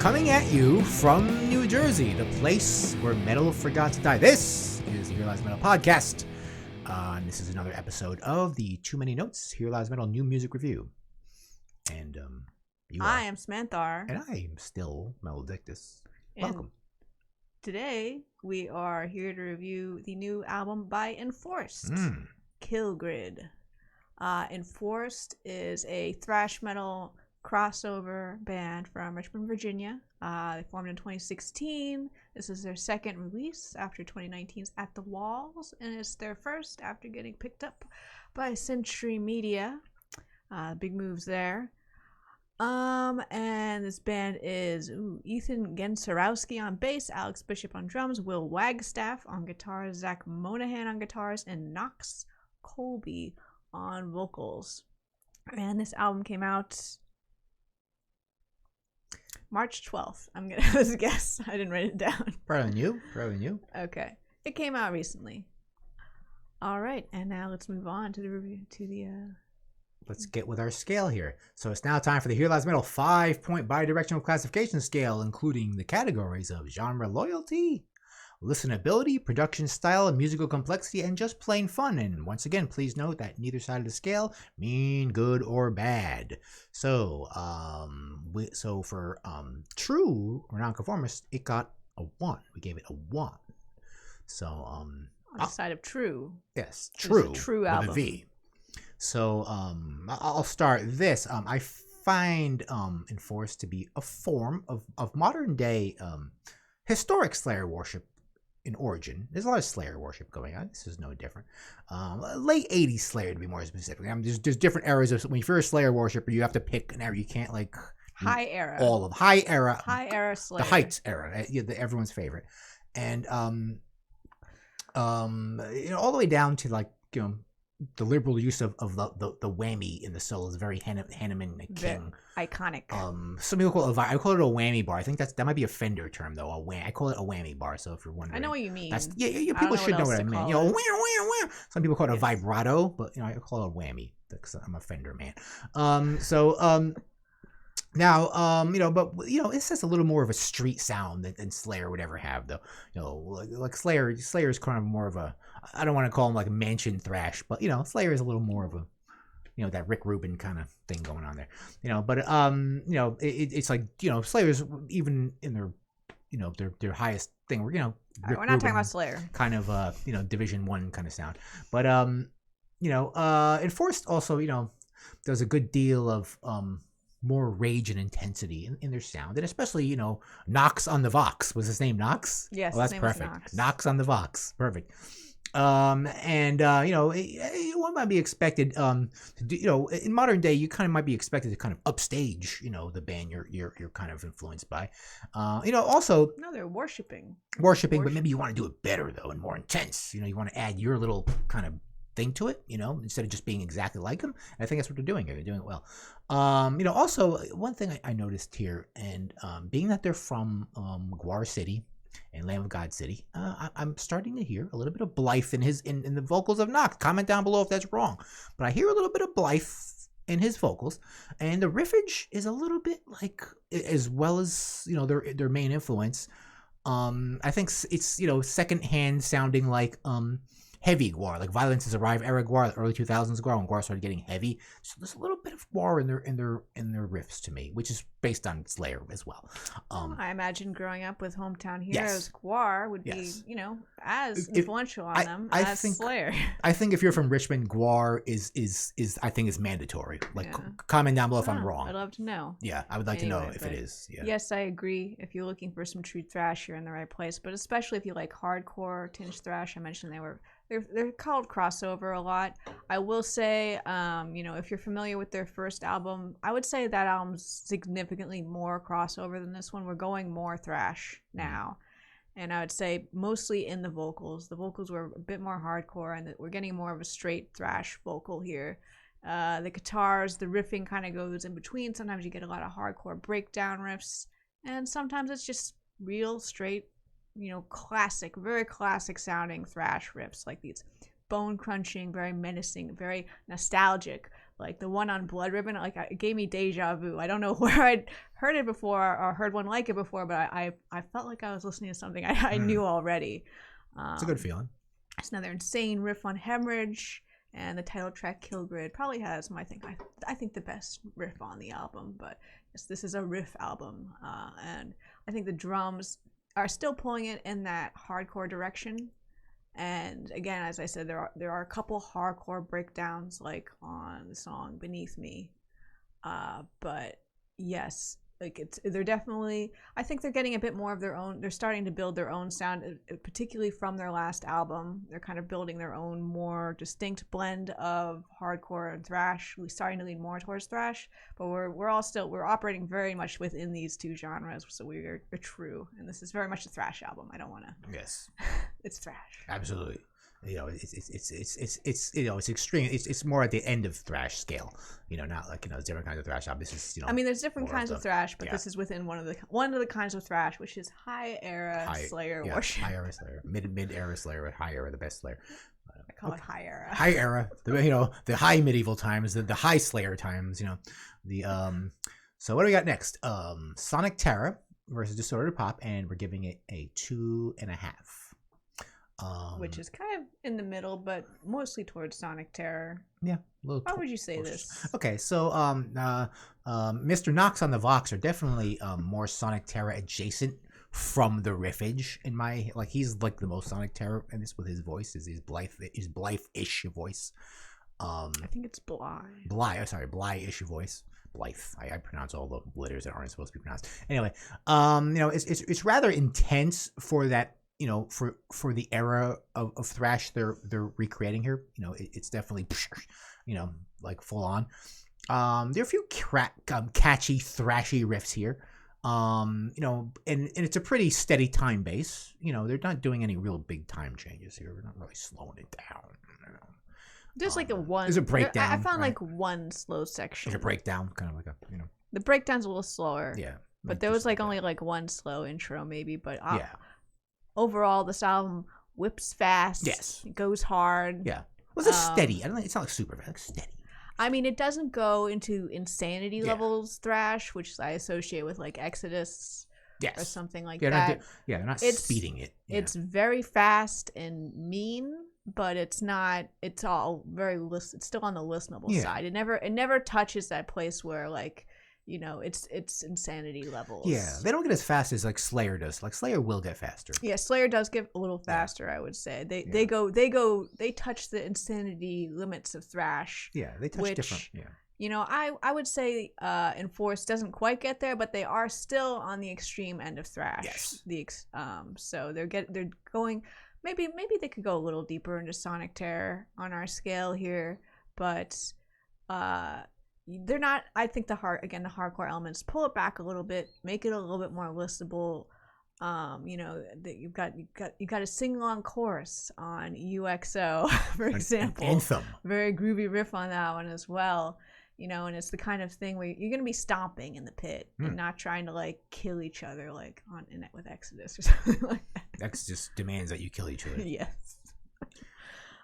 Coming at you from New Jersey, the place where metal forgot to die. This is the Here Lies Metal podcast. And this is another episode of the Too Many Notes Here Lies Metal New Music Review. And I am Smanthar. And I am still Maledictus. Welcome. Today, we are here to review the new album by Enforced, Kill Grid. Enforced is a thrash metal crossover band from Richmond, Virginia. They formed in 2016. This is their second release after 2019's At the Walls, and it's their first after getting picked up by Century Media. Big moves there. And this band is Ethan Gensarowski on bass, Alex Bishop on drums, Will Wagstaff on guitars, Zach Monahan on guitars, and Knox Colby on vocals. And this album came out March 12th. I'm going to guess. I didn't write it down. Proud of you. Okay. It came out recently. All right. And now let's move on to the review, Let's get with our scale here. So it's now time for the Here Lies Metal 5-point bi-directional classification scale, including the categories of genre loyalty, listenability, production style, musical complexity, and just plain fun. And once again, please note that neither side of the scale mean good or bad. So, for true or non-conformist, it got a 1. We gave it a 1. So, on the side of true. Yes, true. It's a true album. With a V. So, I'll start this. I find Enforced to be a form of modern day historic Slayer worship in origin. There's a lot of Slayer worship going on. This is no different. Late 80s Slayer, to be more specific. There's different eras of when you're a Slayer worshiper, you have to pick an era. You can't high era. All of high era Slayer. The Heights era, everyone's favorite, and all the way down to the liberal use of the whammy in the solo is very Hanneman King. Iconic. Some people call it I call it a whammy bar. I think that might be a Fender term though. I call it a whammy bar. So if you're wondering, I know what you mean. People should know what I mean. Wham. Some people call it a vibrato, but I call it a whammy because I'm a Fender man. Now, it says a little more of a street sound than Slayer would ever have, though. Like Slayer is kind of more of a, I don't want to call him like mansion thrash, but Slayer is a little more of a, that Rick Rubin kind of thing going on there. It's like Slayer's even in their, their highest thing. We're not talking about Slayer. Kind of Division 1 kind of sound, but Enforced also does a good deal of more rage and intensity in their sound, and especially Knox on the Vox. Was his name Knox? Yes. Oh, that's perfect. Knox on the Vox, perfect. One might be expected to do, in modern day, you kind of might be expected to kind of upstage the band you're kind of influenced by. Also they're worshiping, but maybe you want to do it better though and more intense. You want to add your little kind of thing to it, instead of just being exactly like them. And I think that's what they're doing here. They're doing it well. Also one thing I noticed here, and being that they're from Guar City and Lamb of God City, I'm starting to hear a little bit of Blythe in the vocals of Knox. Comment down below if that's wrong, but I hear a little bit of Blythe in his vocals, and the riffage is a little bit like, as well as their main influence. I think it's secondhand sounding like heavy Guar, like Violence Has Arrived era Guar, early 2000s Guar, when Guar started getting heavy. So there's a little bit of Guar in their riffs to me, which is based on Slayer as well. I imagine growing up with Hometown Heroes, Guar would be, as influential on them as Slayer. I think if you're from Richmond, Guar is I think is mandatory. Comment down below if I'm wrong. I'd love to know. Yeah, I would like to know if it is. Yeah. Yes, I agree. If you're looking for some true thrash, you're in the right place. But especially if you like hardcore tinged thrash, I mentioned they're called crossover a lot. I will say, if you're familiar with their first album, I would say that album's significantly more crossover than this one. We're going more thrash now. And I would say mostly in the vocals. The vocals were a bit more hardcore, and we're getting more of a straight thrash vocal here. The guitars, the riffing kind of goes in between. Sometimes you get a lot of hardcore breakdown riffs, and sometimes it's just real straight, classic, very classic sounding thrash riffs like these bone crunching, very menacing, very nostalgic Like the one on Blood Ribbon, like it gave me deja vu. I don't know where I'd heard it before or heard one like it before, but I felt like I was listening to something I knew already. It's a good feeling. It's another insane riff on Hemorrhage, and the title track Kill Grid probably has I think the best riff on the album. But yes, this is a riff album, and I think the drums are still pulling it in that hardcore direction. And again, as I said, there are a couple hardcore breakdowns like on the song Beneath Me, but yes, like they're definitely, I think they're getting a bit more of their own. They're starting to build their own sound, particularly from their last album. They're kind of building their own more distinct blend of hardcore and thrash. We're starting to lean more towards thrash, but we're operating very much within these two genres. So we're true, and this is very much a thrash album. I don't want to. Yes, it's thrash. Absolutely. It's extreme. It's more at the end of thrash scale. Not like there's different kinds of thrash. This is I mean, there's different kinds of thrash, but this is within one of the kinds of thrash, which is high era Slayer worship. High era Slayer, mid era Slayer, high era the best Slayer. I call it high era. High era. The high medieval times, the high Slayer times. So what do we got next? Sonic Terror versus Disordered Pop, and we're giving it a 2.5. Which is kind of in the middle, but mostly towards Sonic Terror. Yeah. How would you say this? Okay, so Mr. Knox on the Vox are definitely more Sonic Terror adjacent from the riffage. He's like the most Sonic Terror in this with his voice, his Blythe-ish voice. I think it's Bly. Bly-ish voice. Blythe. I pronounce all the letters that aren't supposed to be pronounced. Anyway, it's rather intense for that. For the era of thrash they're recreating here. It's definitely like full on. There are a few catchy thrashy riffs here. And it's a pretty steady time bass. They're not doing any real big time changes here. We're not really slowing it down. There's like there's a breakdown. I found like one slow section. There's a breakdown, kind of like the breakdown's a little slower. Yeah. But there was only like one slow intro maybe, but yeah. Overall, this album whips fast. Yes. It goes hard. Yeah. Well, it's steady. I don't think it's not like super fast. It's steady. I mean, it doesn't go into insanity levels thrash, which I associate with like Exodus or something like that. They're not speeding it. Yeah. It's very fast and mean, but it's not. It's all very it's still on the listenable side. It never touches that place where like. It's insanity levels. Yeah, they don't get as fast as like Slayer does. Like Slayer will get faster. Yeah, Slayer does get a little faster. I would say they touch the insanity limits of thrash. Yeah, they touch different. Yeah. I would say Enforced doesn't quite get there, but they are still on the extreme end of thrash. Yes. So they're going. Maybe they could go a little deeper into Sonic Terror on our scale here, but. They're not. I think the hardcore elements pull it back a little bit, make it a little bit more listenable. You've got a sing along chorus on UXO, for example. An anthem. Very groovy riff on that one as well. And it's the kind of thing where you're gonna be stomping in the pit and not trying to like kill each other like with Exodus or something like that. Exodus demands that you kill each other. Yes.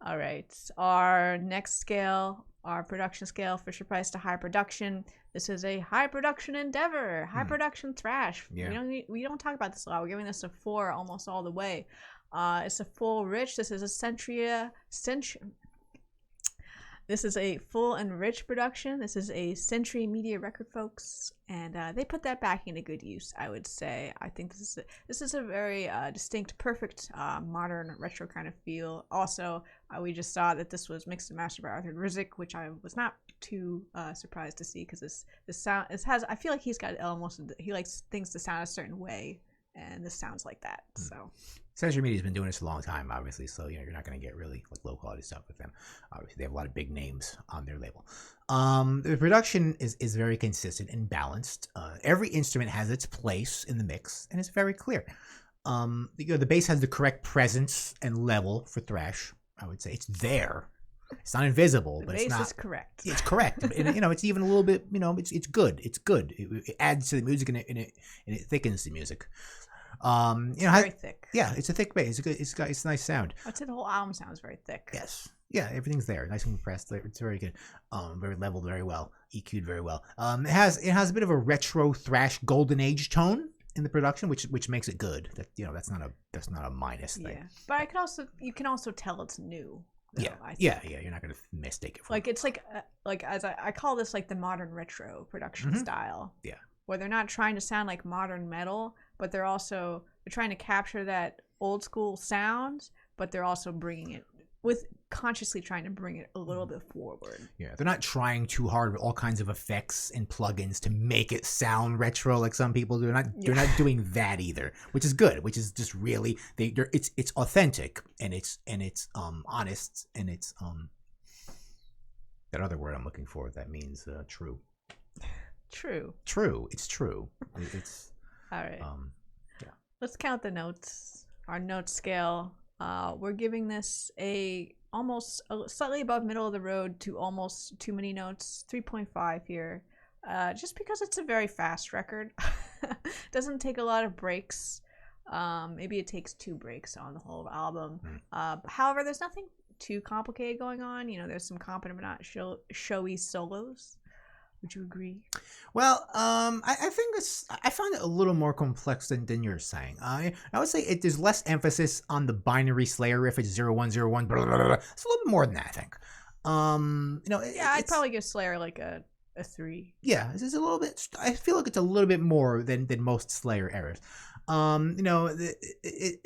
All right. Our next scale. Our production scale, Fisher Price to high production. This is a high production endeavor, high production thrash. Yeah. We don't talk about this a lot. We're giving this a 4 almost all the way. It's a full rich. This is a This is a full and rich production. This is a Century Media record, folks, and they put that back into good use. I would say. I think this is a very distinct, perfect, modern retro kind of feel. Also, we just saw that this was mixed and mastered by Arthur Rizek, which I was not too surprised to see because this sound I feel like he's got he likes things to sound a certain way, and this sounds like that. So. Century Media's been doing this a long time, obviously, so you're not going to get really like low quality stuff with them. Obviously, they have a lot of big names on their label. The production is very consistent and balanced. Every instrument has its place in the mix, and it's very clear. The bass has the correct presence and level for thrash. I would say it's there. It's not invisible, but it's not. The bass is correct. It's correct, and it's even a little bit. It's good. It's good. It adds to the music and it thickens the music. It's very thick. Yeah, it's a thick bass. It's a nice sound. I'd say the whole album sounds very thick. Yes. Yeah, everything's there, nice and compressed. It's very good, very leveled, very well, EQ'd very well. It has a bit of a retro thrash golden age tone in the production, which makes it good. That that's not a minus thing. Yeah, but you can also tell it's new. Though, yeah. You're not gonna mistake it for like it's like as I call this like the modern retro production style. Yeah, where they're not trying to sound like modern metal, but they're trying to capture that old school sound, but they're also bringing it consciously trying to bring it a little bit forward. Yeah, they're not trying too hard with all kinds of effects and plugins to make it sound retro like some people do. They're not doing that either, which is good. Which is just really it's authentic and it's honest and it's that other word I'm looking for that means true. True. It's true. It's all right. Yeah. Let's count the notes. Our note scale. We're giving this slightly above middle of the road to almost too many notes, 3.5 here, just because it's a very fast record. Doesn't take a lot of breaks. Maybe it takes 2 breaks on the whole album. However, there's nothing too complicated going on. There's some competent but not showy solos. Would you agree? Well, I think I found it a little more complex than you're saying. I would say there's less emphasis on the binary Slayer riff. It's 0101. Blah, blah, blah. It's a little bit more than that, I think. I'd probably give Slayer like a 3. Yeah, it's a little bit. I feel like it's a little bit more than most Slayer eras.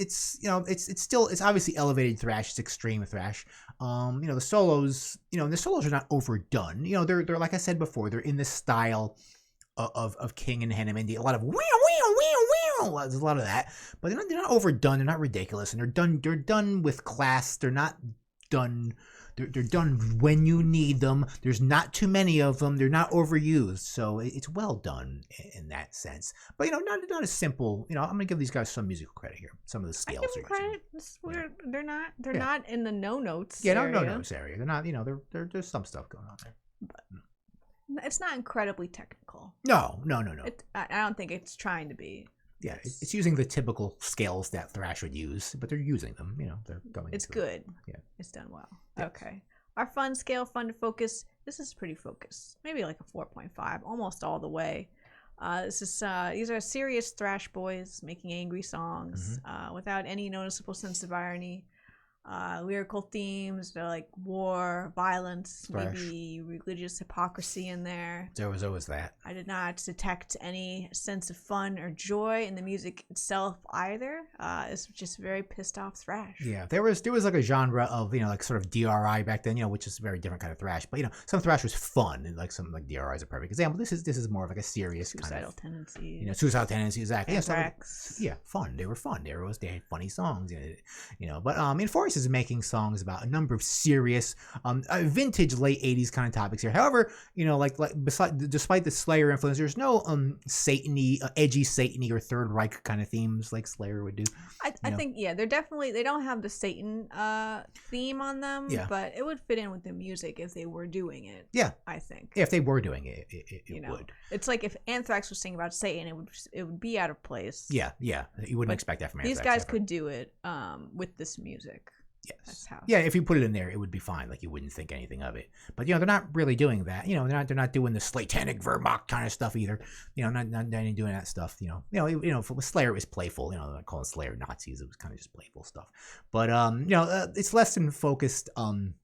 It's obviously elevated thrash. It's extreme thrash. The solos are not overdone. They're like I said before, they're in the style of King and Henneman. A lot of there's a lot of that, but they're not overdone. They're not ridiculous, and they're done with class. They're not done. They're done when you need them. There's not too many of them. They're not overused, so it's well done in that sense. But not as simple. I'm gonna give these guys some musical credit here. Some of the scales. I give them credit. It's weird. They're not in the no notes. Yeah, no notes area. They're not. There's some stuff going on there. But it's not incredibly technical. No. I don't think it's trying to be. Yeah, it's using the typical scales that thrash would use, but they're using them. They're going. It's good. Yeah, it's done well. Yes. Okay, our fun scale, fun to focus. This is pretty focused. Maybe like a 4.5, almost all the way. These are serious thrash boys making angry songs without any noticeable sense of irony. Lyrical themes, they're like war, violence, thrash. Maybe religious hypocrisy in there. There was always that. I did not detect any sense of fun or joy in the music itself either. It's just very pissed off thrash. Yeah, there was like a genre of like sort of DRI back then, which is a very different kind of thrash. But some thrash was fun, and like some like DRI is a perfect example. This is more of like a serious suicidal kind of tendency. Suicidal tendency, exactly. Anthrax. Fun. They were fun. They had funny songs. But Forrest is making songs about a number of serious, vintage late '80s kind of topics here. However, despite the Slayer influence, there's no Satan-y, edgy Satan-y or Third Reich kind of themes like Slayer would do. I think they don't have the Satan theme on them, but it would fit in with the music if they were doing it. Yeah, I think if they were doing it, it would. It's like if Anthrax was singing about Satan, it would be out of place. Yeah, you wouldn't expect that from Anthrax. These guys could do it with this music. Yes. Yeah, if you put it in there, it would be fine. Like you wouldn't think anything of it. But they're not really doing that. They're not doing the Slatanic Wehrmacht kind of stuff either. Not doing that stuff. With Slayer, it was playful. Not calling Slayer Nazis. It was kind of just playful stuff. But it's less than focused on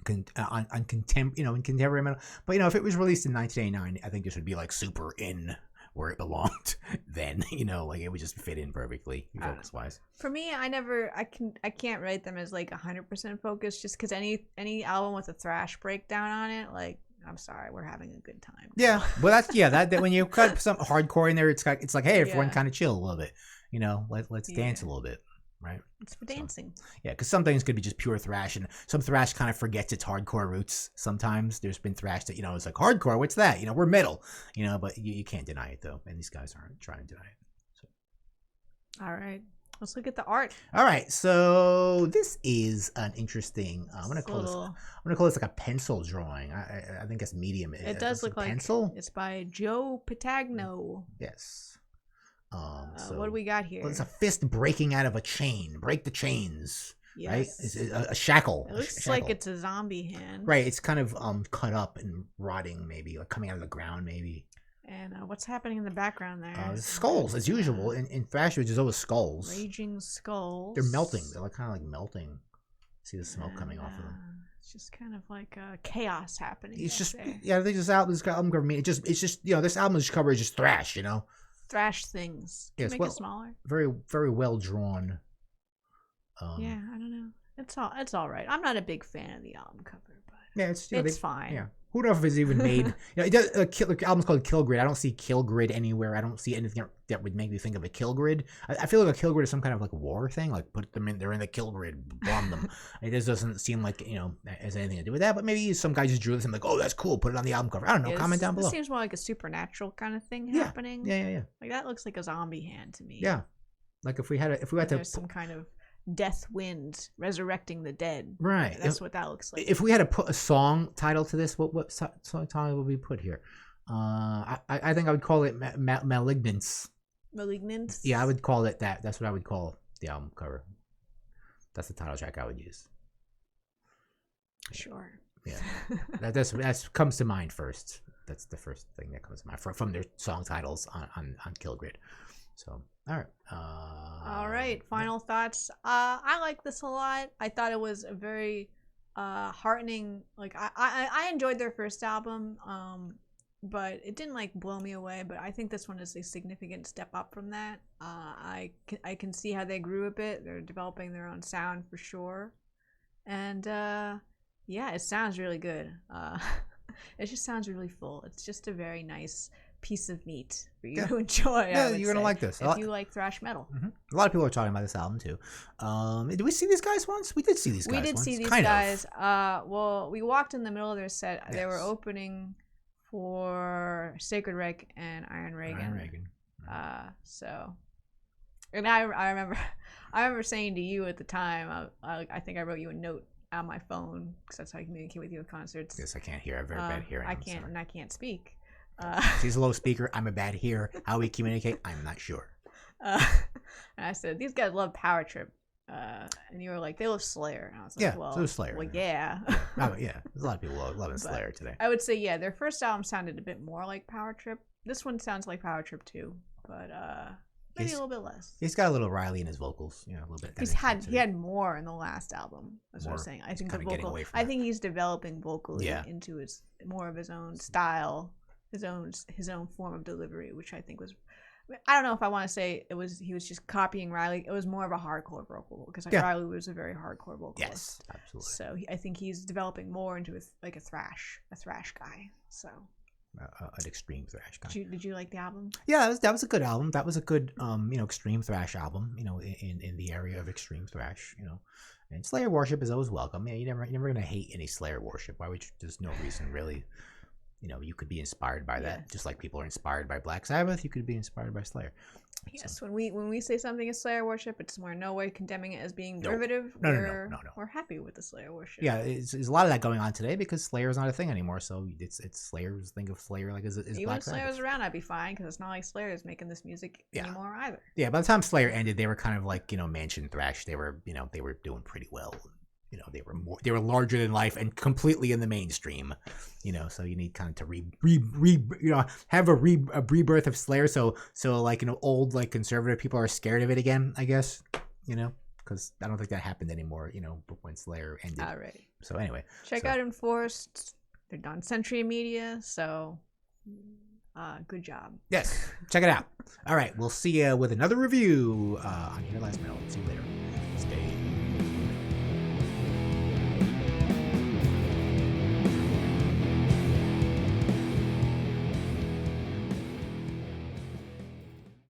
contemporary metal. But if it was released in 1989, I think this would be like super in where it belonged then. Like it would just fit in perfectly focus wise. For me, I can't rate them as like 100% focused, just because any album with a thrash breakdown on it, like, I'm sorry, we're having a good time. Yeah, well that when you cut some hardcore in there, it's like, hey, everyone kind of chill a little bit. Let's dance a little bit. Right, it's for dancing. Yeah, because some things could be just pure thrash, and some thrash kind of forgets its hardcore roots. Sometimes there's been thrash that it's like hardcore. What's that? We're metal. But you can't deny it though, and these guys aren't trying to deny it. So. All right, let's look at the art. All right, so this is an interesting. I'm gonna call this like a pencil drawing. I think it's medium. It does look like pencil. It's by Joe Patagno. Yes. What do we got here? Well, it's a fist breaking out of a chain. Break the chains. right? Yes. It's a shackle. It looks shackle. like it's a zombie hand. Right. It's kind of cut up and rotting, maybe like coming out of the ground, maybe. And what's happening in the background there? Skulls, as usual. In thrash, there's always skulls. Raging skulls. They're melting. They're like kind of like melting. See the smoke coming off of them. It's just kind of like chaos happening. It's just I think this album cover it's just this album's cover is just thrash, Thrash things. Yes, Make it smaller. Very very well drawn. Yeah, I don't know. It's all right. I'm not a big fan of the album cover, but yeah, it's fine. Yeah, who knows if it's even made? It does. The album's called Kill Grid. I don't see Kill Grid anywhere. I don't see anything that would make me think of a Kill Grid. I feel like a Kill Grid is some kind of like war thing. Like put them in, they're in the Kill Grid, bomb them. It just doesn't seem like has anything to do with that. But maybe some guy just drew this and like, oh, that's cool. Put it on the album cover. I don't know. Comment down below. This seems more like a supernatural kind of thing happening. Yeah. Like that looks like a zombie hand to me. Yeah, like if we had to some kind of death wind resurrecting the dead. Right. That's what that looks like. If we had to put a song title to this, what song title would we put here? I think I would call it Malignance. Malignance? Yeah, I would call it that. That's what I would call the album cover. That's the title track I would use. Sure. Yeah. that comes to mind first. That's the first thing that comes to mind from their song titles on Kill Grid. So, all right. All right. Final thoughts. I like this a lot. I thought it was a very heartening. Like I enjoyed their first album, but it didn't like blow me away. But I think this one is a significant step up from that. I can see how they grew a bit. They're developing their own sound for sure, and yeah, it sounds really good. It just sounds really full. It's just a very nice piece of meat for you to enjoy. Yeah, you're gonna like this if you like thrash metal. Mm-hmm. A lot of people are talking about this album too. Did we see these guys once? We did see these guys. We did once. see these kind guys. Of. Well, we walked in the middle of their set. Yes. They were opening for Sacred Reich and Iron Reagan. So, and I remember saying to you at the time, I think I wrote you a note on my phone because that's how I communicate with you at concerts. Yes, I can't hear. I have very bad hearing. I can't speak. She's a low speaker. I'm a bad hearer. How we communicate, I'm not sure. And I said, these guys love Power Trip. And you were like, they love Slayer. And I was like, yeah, well, so Slayer. Well, yeah. Yeah, there's a lot of people loving Slayer today. I would say, yeah, their first album sounded a bit more like Power Trip. This one sounds like Power Trip too, but maybe a little bit less. He's got a little Riley in his vocals, a little bit. He had more in the last album. That's what I was saying. I think the vocal. I think he's developing vocally into his more of his own style. His own form of delivery, which I think was, I don't know if I want to say he was just copying Riley. It was more of a hardcore vocal because Riley was a very hardcore vocalist. Yes, absolutely. So I think he's developing more into a thrash guy. So an extreme thrash guy. Did you like the album? Yeah, that was a good album. That was a good extreme thrash album. In the area of extreme thrash. And Slayer worship is always welcome. Yeah, you're never gonna hate any Slayer worship. Why would you? There's no reason really. You could be inspired by that, just like people are inspired by Black Sabbath. You could be inspired by Slayer. Yes, so. when we say something is Slayer worship, it's we're no way condemning it as being derivative. No. We're happy with the Slayer worship. Yeah, there's a lot of that going on today because Slayer is not a thing anymore. So it's Slayer's. Think of Slayer like as even Black if Slayer Sabbath. was around, I'd be fine because it's not like Slayer is making this music anymore either. Yeah, by the time Slayer ended, they were kind of like mansion thrash. They were they were doing pretty well. They were larger than life and completely in the mainstream, so you need kind of to have a rebirth of Slayer. So like, old, like conservative people are scared of it again, I guess, because I don't think that happened anymore, when Slayer ended. Alrighty. So anyway, check out Enforced. They're done Century Media. So, good job. Yes. Check it out. All right. We'll see you with another review on Here Lies Metal. See you later. Stay